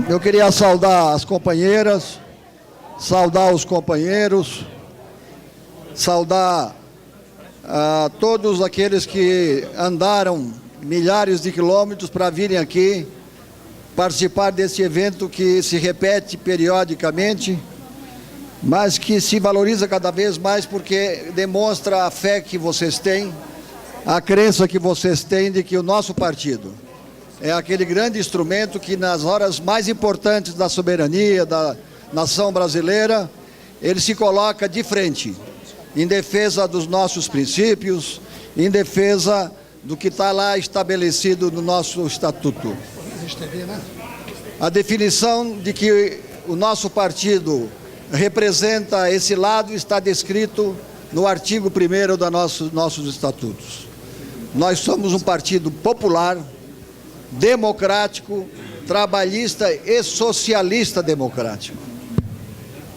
Eu queria saudar as companheiras, saudar os companheiros, saudar todos aqueles que andaram milhares de quilômetros para virem aqui participar desse evento que se repete periodicamente, mas que se valoriza cada vez mais porque demonstra a fé que vocês têm, a crença que vocês têm de que o nosso partido é aquele grande instrumento que nas horas mais importantes da soberania da nação brasileira, ele se coloca de frente, em defesa dos nossos princípios, em defesa do que está lá estabelecido no nosso estatuto. A definição de que o nosso partido representa esse lado está descrito no artigo 1º dos nossos estatutos. Nós somos um partido popular, democrático, trabalhista e socialista democrático.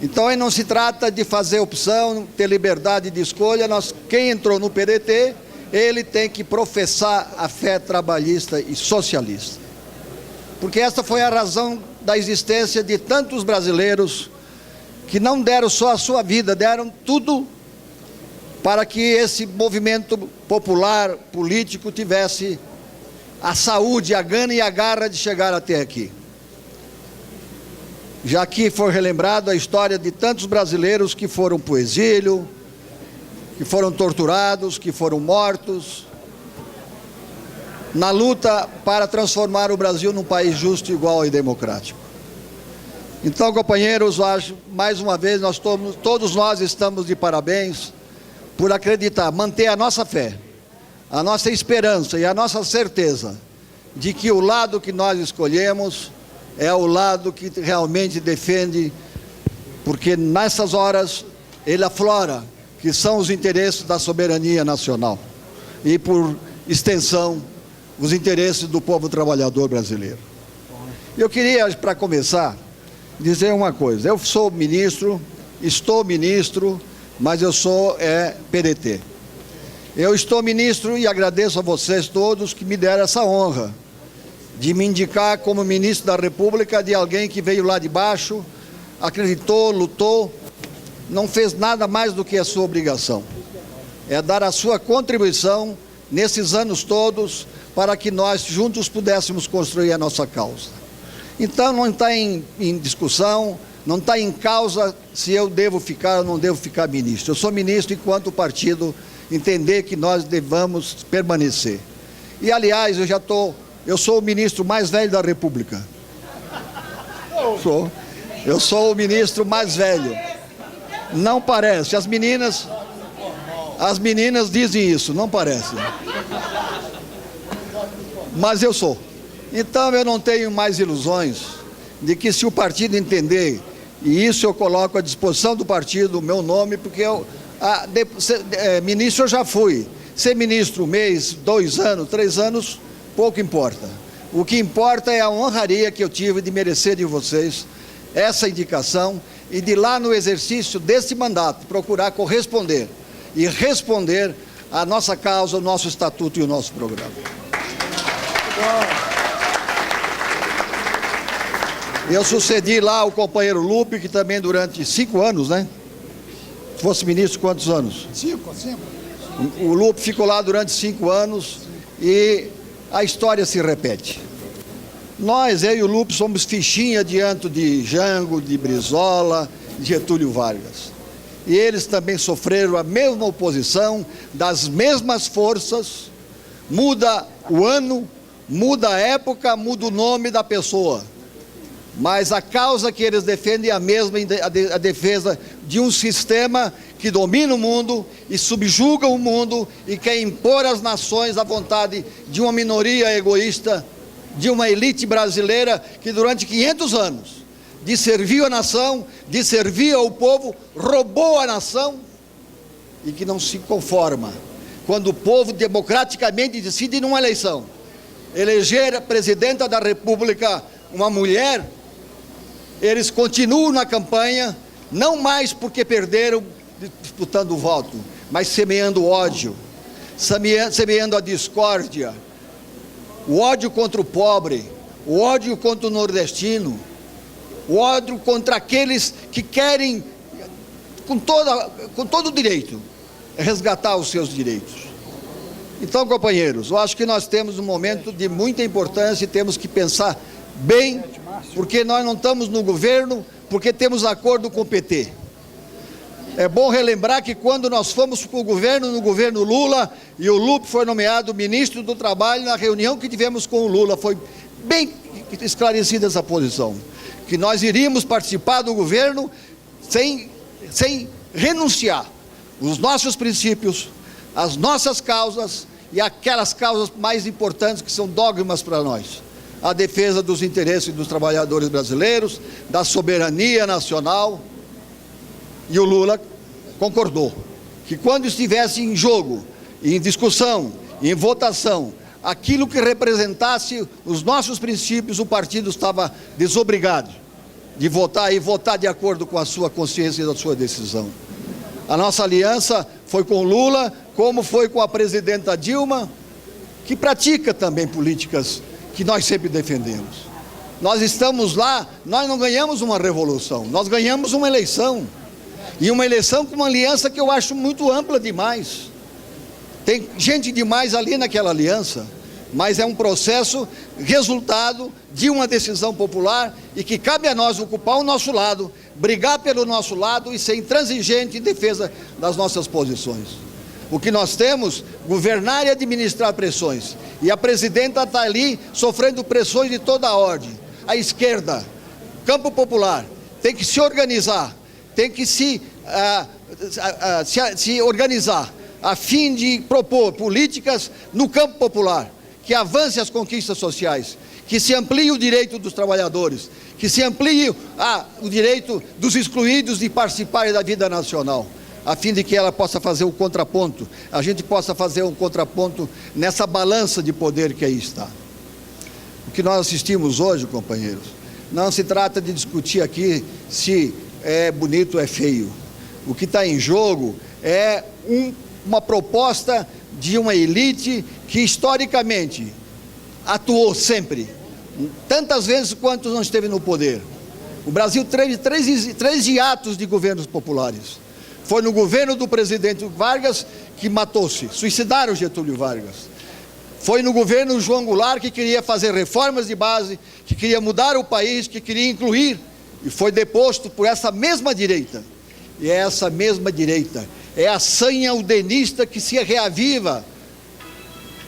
Então aí não se trata de fazer opção, ter liberdade de escolha. Quem entrou no PDT, ele tem que professar a fé trabalhista e socialista. Porque essa foi a razão da existência de tantos brasileiros que não deram só a sua vida, deram tudo para que esse movimento popular, político, tivesse a saúde, a gana e a garra de chegar até aqui. Já aqui foi relembrado a história de tantos brasileiros que foram para o exílio, que foram torturados, que foram mortos, na luta para transformar o Brasil num país justo, igual e democrático. Então, companheiros, acho, mais uma vez, todos nós estamos de parabéns por acreditar, manter a nossa fé, a nossa esperança e a nossa certeza de que o lado que nós escolhemos é o lado que realmente defende, porque nessas horas ele aflora, que são os interesses da soberania nacional e, por extensão, os interesses do povo trabalhador brasileiro. Eu queria, para começar, dizer uma coisa. Eu sou ministro, estou ministro, mas eu sou PDT. Eu estou ministro e agradeço a vocês todos que me deram essa honra de me indicar como ministro da República de alguém que veio lá de baixo, acreditou, lutou, não fez nada mais do que a sua obrigação. É dar a sua contribuição nesses anos todos para que nós juntos pudéssemos construir a nossa causa. Então não está em discussão, não está em causa se eu devo ficar ou não devo ficar ministro. Eu sou ministro enquanto o partido entender que nós devamos permanecer. E aliás, eu sou o ministro mais velho da República. Eu sou o ministro mais velho. Não parece. As meninas dizem isso, não parece. Mas eu sou. Então eu não tenho mais ilusões de que se o partido entender, e isso eu coloco à disposição do partido, o meu nome, porque ministro eu já fui. Ser ministro 1 mês, 2 anos, 3 anos, pouco importa. O que importa é a honraria que eu tive de merecer de vocês essa indicação e de lá no exercício desse mandato procurar corresponder e responder à nossa causa, o nosso estatuto e o nosso programa. Eu sucedi lá o companheiro Lupe, que também durante 5 anos, né? Fosse ministro quantos anos? 5. O Lupe ficou lá durante 5 anos e a história se repete. Nós, eu e o Lupe, somos fichinha diante de Jango, de Brizola, de Getúlio Vargas. E eles também sofreram a mesma oposição, das mesmas forças. Muda o ano, muda a época, muda o nome da pessoa. Mas a causa que eles defendem é a mesma, a defesa de um sistema que domina o mundo e subjuga o mundo e quer impor às nações a vontade de uma minoria egoísta, de uma elite brasileira que durante 500 anos de servir a nação, de servir ao povo, roubou a nação e que não se conforma. Quando o povo democraticamente decide numa eleição eleger a presidenta da República uma mulher, eles continuam na campanha, não mais porque perderam disputando o voto, mas semeando ódio, semeando a discórdia, o ódio contra o pobre, o ódio contra o nordestino, o ódio contra aqueles que querem, com todo o direito, resgatar os seus direitos. Então, companheiros, eu acho que nós temos um momento de muita importância e temos que pensar bem, porque nós não estamos no governo, porque temos acordo com o PT. É bom relembrar que quando nós fomos para o governo, no governo Lula, e o Lupe foi nomeado ministro do Trabalho, na reunião que tivemos com o Lula, foi bem esclarecida essa posição, que nós iríamos participar do governo sem renunciar os nossos princípios, as nossas causas e aquelas causas mais importantes que são dogmas para nós. A defesa dos interesses dos trabalhadores brasileiros, da soberania nacional. E o Lula concordou que quando estivesse em jogo, em discussão, em votação, aquilo que representasse os nossos princípios, o partido estava desobrigado de votar e votar de acordo com a sua consciência e a sua decisão. A nossa aliança foi com Lula, como foi com a presidenta Dilma, que pratica também políticas que nós sempre defendemos. Nós estamos lá, nós não ganhamos uma revolução, nós ganhamos uma eleição. E uma eleição com uma aliança que eu acho muito ampla demais. Tem gente demais ali naquela aliança, mas é um processo resultado de uma decisão popular e que cabe a nós ocupar o nosso lado, brigar pelo nosso lado e ser intransigente em defesa das nossas posições. O que nós temos, governar e administrar pressões. E a presidenta está ali sofrendo pressões de toda a ordem. A esquerda, campo popular, tem que se organizar, tem que se organizar a fim de propor políticas no campo popular, que avance as conquistas sociais, que se amplie o direito dos trabalhadores, que se amplie o direito dos excluídos de participarem da vida nacional, a fim de que ela possa fazer o contraponto, a gente possa fazer um contraponto nessa balança de poder que aí está. O que nós assistimos hoje, companheiros, não se trata de discutir aqui se é bonito ou é feio. O que está em jogo é uma proposta de uma elite que historicamente atuou sempre, tantas vezes quanto não esteve no poder. O Brasil teve três hiatos de governos populares. Foi no governo do presidente Vargas que matou-se, suicidaram Getúlio Vargas. Foi no governo João Goulart que queria fazer reformas de base, que queria mudar o país, que queria incluir, e foi deposto por essa mesma direita. E essa mesma direita é a sanha udenista que se reaviva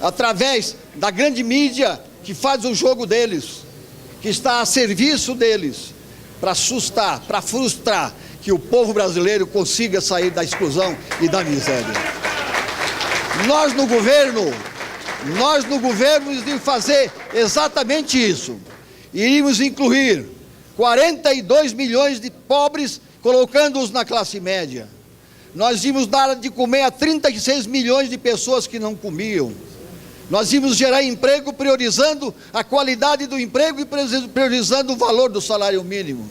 através da grande mídia que faz o jogo deles, que está a serviço deles, para assustar, para frustrar que o povo brasileiro consiga sair da exclusão e da miséria. Nós no governo iríamos fazer exatamente isso. Iríamos incluir 42 milhões de pobres, colocando-os na classe média. Nós íamos dar de comer a 36 milhões de pessoas que não comiam. Nós íamos gerar emprego priorizando a qualidade do emprego e priorizando o valor do salário mínimo.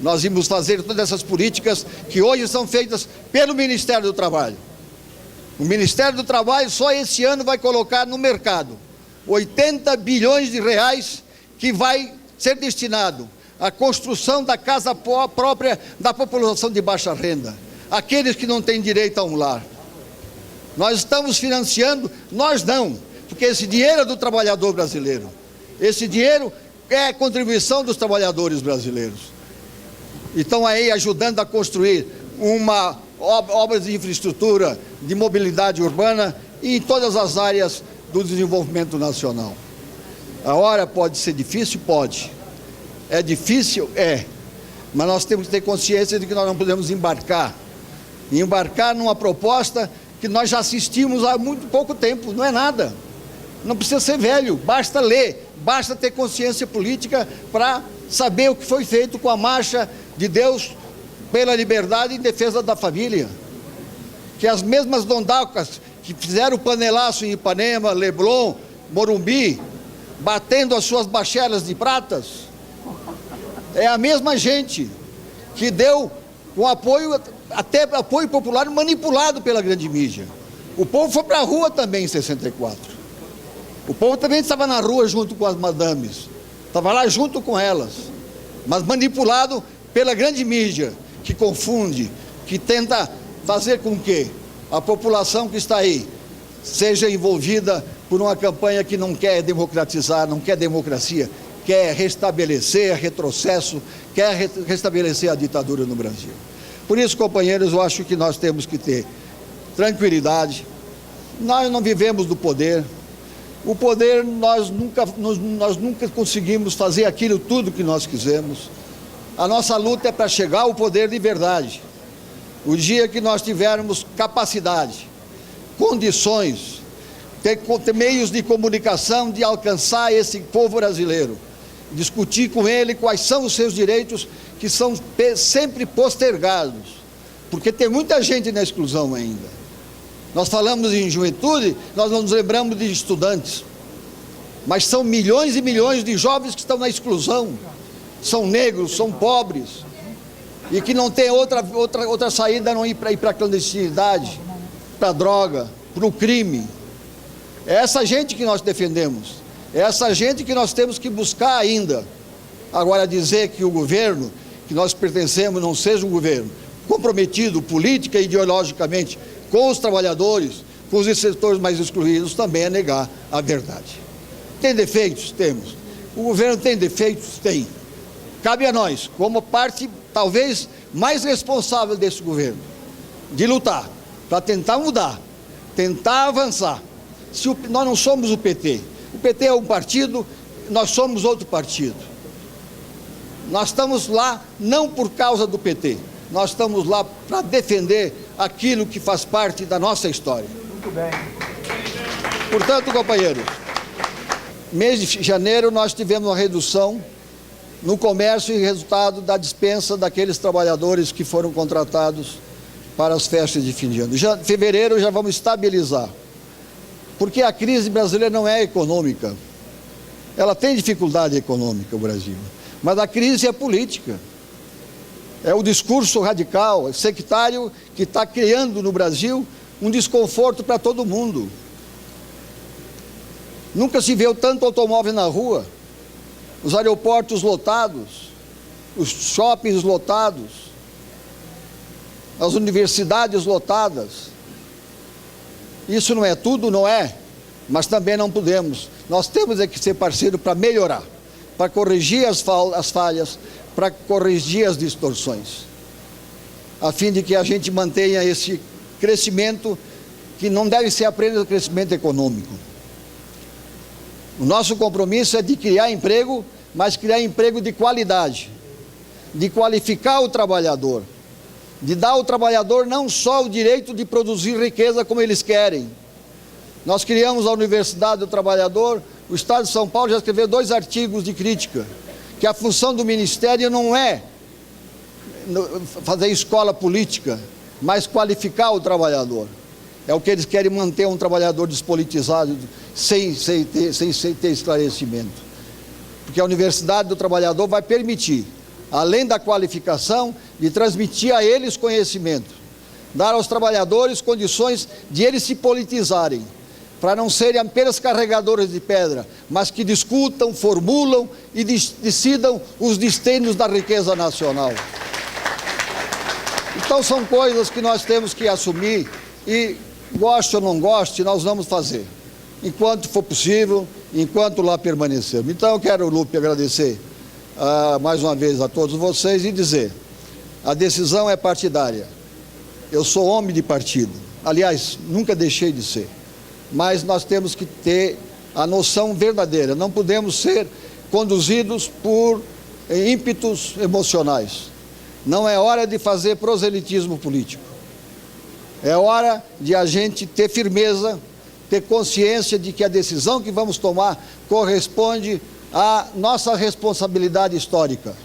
Nós íamos fazer todas essas políticas que hoje são feitas pelo Ministério do Trabalho. O Ministério do Trabalho só esse ano vai colocar no mercado 80 bilhões de reais que vai ser destinado à construção da casa própria da população de baixa renda, aqueles que não têm direito a um lar. Nós estamos financiando, nós não, porque esse dinheiro é do trabalhador brasileiro. Esse dinheiro é a contribuição dos trabalhadores brasileiros. Estão aí ajudando a construir uma obra de infraestrutura, de mobilidade urbana e em todas as áreas do desenvolvimento nacional. A hora pode ser difícil? Pode. É difícil? É. Mas nós temos que ter consciência de que nós não podemos embarcar numa proposta que nós já assistimos há muito pouco tempo, não é nada. Não precisa ser velho, basta ler, basta ter consciência política para saber o que foi feito com a marcha de Deus pela liberdade e defesa da família. Que as mesmas dondacas que fizeram o panelaço em Ipanema, Leblon, Morumbi, batendo as suas bachelas de pratas, é a mesma gente que deu com apoio, até apoio popular manipulado pela grande mídia. O povo foi para a rua também em 64. O povo também estava na rua junto com as madames, estava lá junto com elas. mas manipulado pela grande mídia, que confunde, que tenta fazer com que a população que está aí seja envolvida por uma campanha que não quer democratizar, não quer democracia, quer restabelecer retrocesso, quer restabelecer a ditadura no Brasil. Por isso, companheiros, eu acho que nós temos que ter tranquilidade. Nós não vivemos do poder. O poder, nós nunca conseguimos fazer aquilo tudo que nós quisemos. A nossa luta é para chegar ao poder de verdade. O dia que nós tivermos capacidade, condições, ter meios de comunicação, de alcançar esse povo brasileiro, discutir com ele quais são os seus direitos que são sempre postergados, porque tem muita gente na exclusão ainda. Nós falamos em juventude, nós não nos lembramos de estudantes, mas são milhões e milhões de jovens que estão na exclusão, são negros, são pobres, e que não tem outra saída a não ir para a clandestinidade, para a droga, para o crime. É essa gente que nós defendemos, é essa gente que nós temos que buscar ainda. Agora, dizer que o governo que nós pertencemos não seja um governo comprometido política e ideologicamente com os trabalhadores, com os setores mais excluídos, também é negar a verdade. Tem defeitos? Temos. O governo tem defeitos? Tem. Cabe a nós, como parte talvez mais responsável desse governo, de lutar para tentar mudar, tentar avançar. Nós não somos o PT. O PT é um partido, nós somos outro partido. Nós estamos lá não por causa do PT, nós estamos lá para defender aquilo que faz parte da nossa história. Muito bem. Portanto, companheiros, mês de janeiro nós tivemos uma redução no comércio em resultado da dispensa daqueles trabalhadores que foram contratados para as festas de fim de ano. Em fevereiro já vamos estabilizar, porque a crise brasileira não é econômica. Ela tem dificuldade econômica, o Brasil, mas a crise é política. É o discurso radical, sectário, que está criando no Brasil um desconforto para todo mundo. Nunca se viu tanto automóvel na rua, os aeroportos lotados, os shoppings lotados, as universidades lotadas. Isso não é tudo, não é, mas também não podemos. Nós temos que ser parceiro para melhorar, para corrigir as falhas, para corrigir as distorções, a fim de que a gente mantenha esse crescimento, que não deve ser apenas o crescimento econômico. O nosso compromisso é de criar emprego, mas criar emprego de qualidade, de qualificar o trabalhador, de dar ao trabalhador não só o direito de produzir riqueza como eles querem. Nós criamos a Universidade do Trabalhador, o Estado de São Paulo já escreveu 2 artigos de crítica, que a função do Ministério não é fazer escola política, mas qualificar o trabalhador. É o que eles querem, manter um trabalhador despolitizado, sem ter esclarecimento. Porque a Universidade do Trabalhador vai permitir, além da qualificação, de transmitir a eles conhecimento, dar aos trabalhadores condições de eles se politizarem, para não serem apenas carregadores de pedra, mas que discutam, formulam e decidam os destinos da riqueza nacional. Então são coisas que nós temos que assumir e, goste ou não goste, nós vamos fazer, enquanto for possível, enquanto lá permanecermos. Então eu quero, Lupe, agradecer mais uma vez a todos vocês e dizer, a decisão é partidária. Eu sou homem de partido, aliás, nunca deixei de ser. Mas nós temos que ter a noção verdadeira, não podemos ser conduzidos por ímpetos emocionais. Não é hora de fazer proselitismo político. É hora de a gente ter firmeza, ter consciência de que a decisão que vamos tomar corresponde à nossa responsabilidade histórica,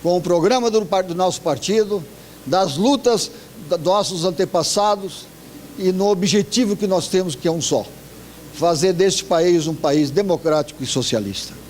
com o programa do nosso partido, das lutas dos nossos antepassados, e no objetivo que nós temos, que é um só: fazer deste país um país democrático e socialista.